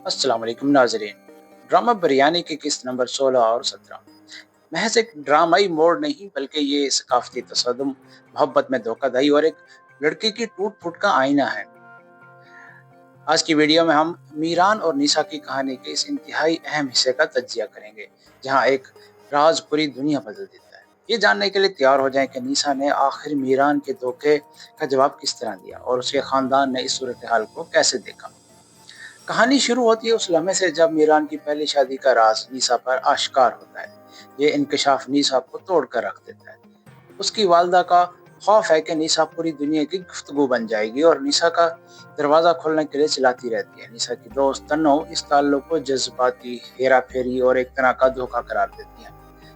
अस्सलाम वालेकुम नाजरीन। ड्रामा बिरयानी की किस्त नंबर 16 और 17 महज एक ड्रामाई मोड़ नहीं बल्कि ये सकाफती तसद्दुम, मोहब्बत में धोखाधड़ी और एक लड़की की टूट फूट का आईना है। आज की वीडियो में हम मीरान और निशा की कहानी के इस इंतहाई अहम हिस्से का तज्जिया करेंगे, जहां एक राज पूरी दुनिया बदल देता है। ये जानने के लिए तैयार हो जाएं कि निशा ने आखिर मीरान के धोखे का जवाब किस तरह दिया और उसके खानदान ने इस सूरत हाल को कैसे देखा। कहानी शुरू होती है उस लम्हे से जब मीरान की पहली शादी का राज नीसा पर आश्कार होता है। ये इंकशाफ नीसा को तोड़ कर रख देता है। उसकी वालदा का खौफ है कि नीसा पूरी दुनिया की गुफ्तगू बन जाएगी और नीसा का दरवाजा खोलने के लिए चिल्लाती रहती है। नीसा की दोस्त तन्नो इस ताल्लुक को जज्बाती, हेरा फेरी और एक तरह का धोखा करार देती है।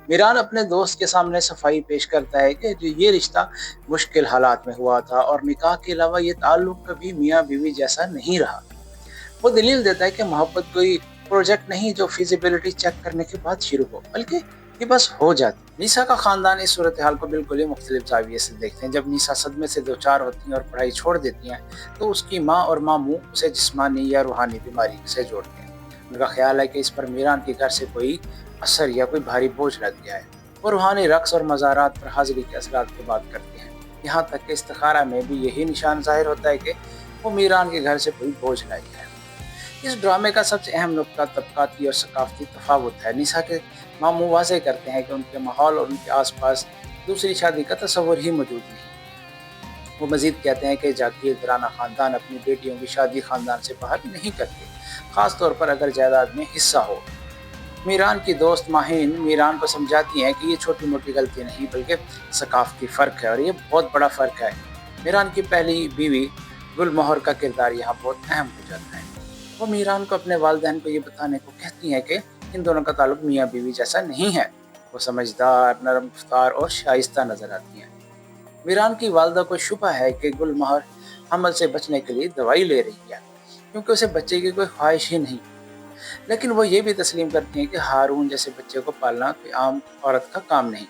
मीरान अपने दोस्त के सामने सफाई पेश करता है कि ये रिश्ता मुश्किल हालात में हुआ था और निकाह के अलावा ये ताल्लुक कभी मियाँ बीवी जैसा नहीं रहा। वो दलील देता है कि मोहब्बत कोई प्रोजेक्ट नहीं जो फिजिबिलिटी चेक करने के बाद शुरू हो, बल्कि ये बस हो जाती। निशा का खानदान इस सूरत हाल को बिल्कुल ही मुख्तलिफ जाविये से देखते हैं। जब निशा सदमे से दो चार होती हैं और पढ़ाई छोड़ देती हैं, तो उसकी माँ और मामू उसे जिस्मानी या रूहानी बीमारी से जोड़ते हैं। उनका ख्याल है कि इस पर मीरान के घर से कोई असर या कोई भारी बोझ लग गया है। वो रूहानी रक्स और मज़ारात पर हाजिरी के असरात की बात करते हैं। यहाँ तक कि इस्तिखारा में भी यही निशान जाहिर होता है कि वो मीरान के घर से कोई बोझ लाई है। इस ड्रामे का सबसे अहम नुकता तबकाती और सकाफती तफावत है। निशा के मामू वाज़ेह करते हैं कि उनके माहौल और उनके आसपास दूसरी शादी का तस्वुर ही मौजूद नहीं। वो मजीद कहते हैं कि जागीरदाराना खानदान अपनी बेटियों की शादी खानदान से बाहर नहीं करते, ख़ास तौर पर अगर जायदाद में हिस्सा हो। मीरान की दोस्त माहिन मीरान को समझाती हैं कि ये छोटी मोटी गलती नहीं बल्कि सकाफती फ़र्क है और ये बहुत बड़ा फ़र्क है। मीरान की पहली बीवी गुलमोहर का किरदार यहाँ बहुत अहम हो जाता है। वो मीरान को अपने वालिदैन को ये बताने को कहती हैं कि इन दोनों का ताल्लुक मियाँ बीवी जैसा नहीं है। वो समझदार, नरम रफ्तार और शाइस्ता नजर आती हैं। मीरान की वालदा को शुबा है कि गुलमोहर हमल से बचने के लिए दवाई ले रही है, क्योंकि उसे बच्चे की कोई ख्वाहिश ही नहीं। लेकिन वो ये भी तस्लीम करती हैं कि हारून जैसे बच्चे को पालना कोई आम औरत का काम नहीं।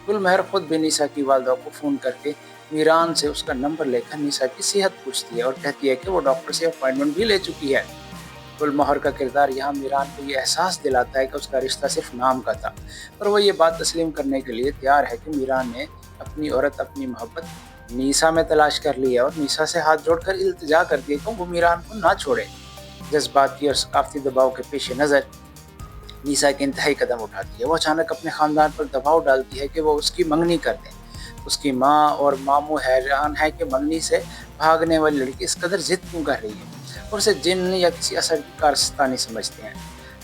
गुलमोहर खुद भी निशा की वालदा को फ़ोन करके मीरान से उसका नंबर लेकर निशा की सेहत पूछती है और कहती है कि वो डॉक्टर से अपॉइंटमेंट भी ले चुकी है। गुलमोहर का किरदार यहाँ मीरान को ये एहसास दिलाता है कि उसका रिश्ता सिर्फ नाम का था, पर वो ये बात तस्लीम करने के लिए तैयार है कि मीरान ने अपनी औरत, अपनी मोहब्बत निशा में तलाश कर ली है और निशा से हाथ जोड़कर इल्तिजा करती है कि वो मीरान को ना छोड़े। जज्बाती और सकाफती दबाव के पेश नज़र निशा एक इंतहाई कदम उठाती है। वो अचानक अपने ख़ानदान पर दबाव डालती है कि वो उसकी मंगनी कर दें। उसकी माँ और मामू हैरान है कि मंगनी से भागने वाली लड़की इस कदर जिद क्यों कर रही है और उसे जिन्न या किसी असर की कारस्तानी समझते हैं।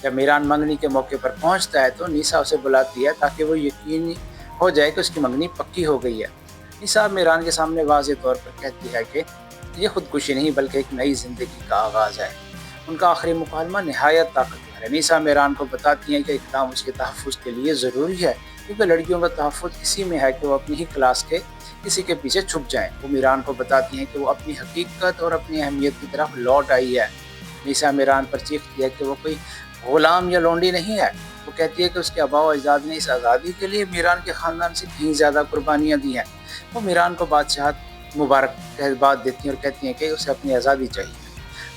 जब मीरान मंगनी के मौके पर पहुंचता है तो निशा उसे बुलाती है ताकि वो यकीन हो जाए कि उसकी मंगनी पक्की हो गई है। निशा मीरान के सामने वाज़ेह तौर पर कहती है कि ये खुदकुशी नहीं बल्कि एक नई जिंदगी का आगाज़ है। उनका आखिरी मुकालमा नहायत ताकतवर है। निशा मीरान को बताती हैं कि इक़दाम उसके तहफ़्फ़ुज़ के लिए ज़रूरी है, क्योंकि लड़कियों का तहफ़्फ़ुज़ इसी में है कि वो अपनी ही क्लास के किसी के पीछे छुप जाएं। वो मीरान को बताती हैं कि वो अपनी हकीकत और अपनी अहमियत की तरफ लौट आई है। निशा मीरान पर चीखती है कि वो कोई ग़ुलाम या लौंडी नहीं है। वो कहती है कि उसके आबा व अजदाद ने इस आज़ादी के लिए मीरान के ख़ानदान से कहीं ज़्यादा कुर्बानियाँ दी हैं। वो मीरान को बादशाहत मुबारक कहबात देती हैं और कहती हैं कि उसे अपनी आज़ादी चाहिए।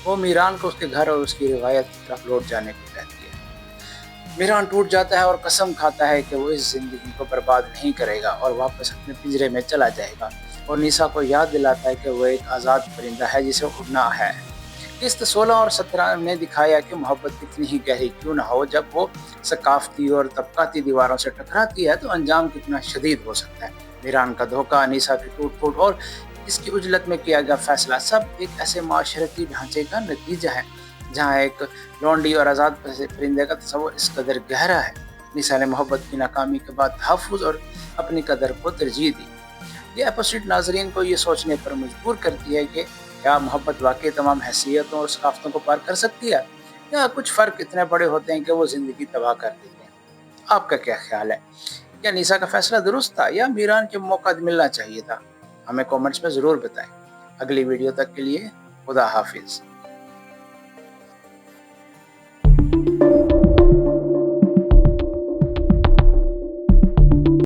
वो मीरान को उसके घर और उसकी रिवायत की तरफ लौट जाने को कहती है। मीरान टूट जाता है और कसम खाता है कि वो इस ज़िंदगी को बर्बाद नहीं करेगा और वापस अपने पिंजरे में चला जाएगा, और निशा को याद दिलाता है कि वो एक आज़ाद परिंदा है जिसे उड़ना है। किस्त 16 और 17 ने दिखाया कि मोहब्बत कितनी ही गहरी क्यों ना हो, जब वो सकाफती और तबकाती दीवारों से टकराती है तो अंजाम कितना शदीद हो सकता है। मीरान का धोखा, निशा की टूट फूट और इसकी उजलत में किया गया फैसला सब एक ऐसे माशरती ढांचे का नतीजा है जहाँ एक लौंडी और आज़ाद परिंदे का तस्वर इस कदर गहरा है। निशा ने मोहब्बत की नाकामी के बाद तहफ़्फ़ुज़ और अपनी कदर को तरजीह दी। ये एपिसोड नाजरीन को ये सोचने पर मजबूर करती है कि क्या मोहब्बत वाकई तमाम हैसियतों और सकाफ़तों को पार कर सकती है, या कुछ फ़र्क इतने बड़े होते हैं कि वो ज़िंदगी तबाह कर देते हैं। आपका क्या ख्याल है? क्या निशा का फैसला दुरुस्त था या मीरान के मौका मिलना चाहिए था? हमें कमेंट्स में ज़रूर बताएं। अगली वीडियो तक के लिए खुदा हाफिज़।